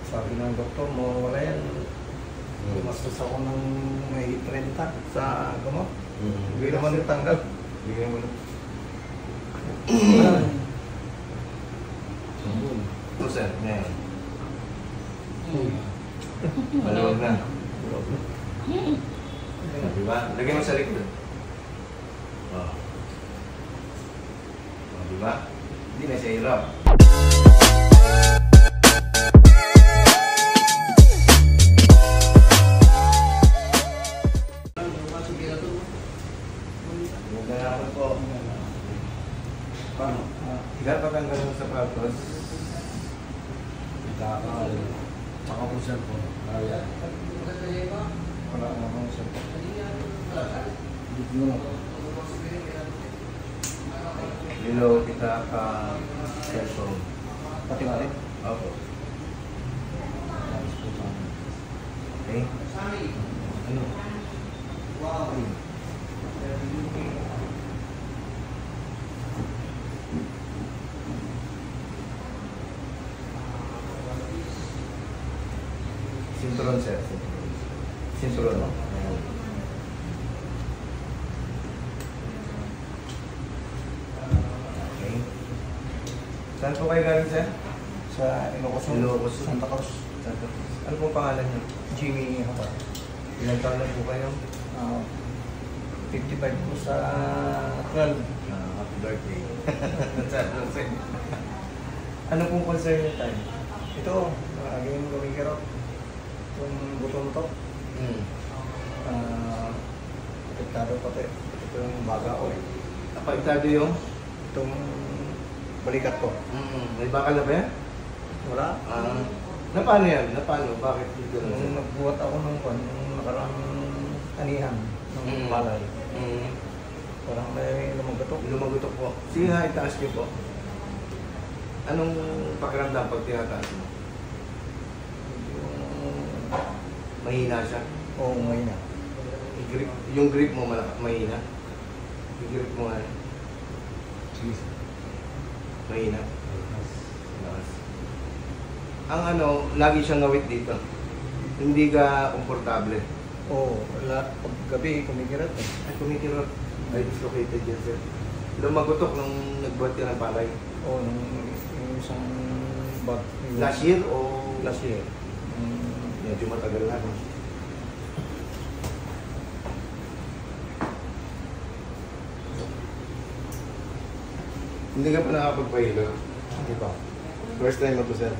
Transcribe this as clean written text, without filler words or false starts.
Sabi ng doktor mo, wala yan. Gumastos ako ng may 30 sa gamot. Hindi naman natanggal. Hindi naman. Ito sir, ngayon. Maluwag na. Diba? Lagyan mo sa likod. Oh. Oh, diba? Hindi na siya hirap. Magandang po. Paano? Ilan pa tanggal mo sa sapatos? Nakakusap po. Wala akong kusap po. Lilo kita ka cellphone. Pati nga rin. Opo. Okay? Ano? Wow. Sinturon sir. Sinturon. Okay. Saan po kayo galing sir? Sa Ilocos. Ilocos. Santa Cruz. Santa Cruz. Ano pong pangalan niyo? Jimmy Hapar. Ilang taon na po kayo? 55 po sa 12. Happy birthday. Ano pong concern niyo tayo? Ito, laging lumikirot. Itong butong to. Apektado pati. Ito yung baga ko eh. Apektado yung? Itong balikat ko. May bakal na ba yan? Wala. Na paano yan? Na paano? Bakit dito na Nung nagbuhat ako ng kwan, nung nakarang anihan ng balay. Parang may lumagotok. Lumagutok po. Sige nga, itaas niyo po. Anong pakiramdam pag tinataas mo? Mahina siya. Oo, mahina. Yung grip mo mahina. Yung grip mo nga. Mahina. Lakas. Ang ano, lagi siyang ngawit dito. Hindi ka komportable. Oo, lahat pag gabi kumikirot eh. Ay, kumikirot. Ay, dislocated yan, sir. Lumagutok nung nagbuhat ka ng palay. Oo, nung isang bag. Last year o? Last year. Medyo matagal na. Hindi ka pa nakapagpahilo? Hindi pa. First time mo to, sir?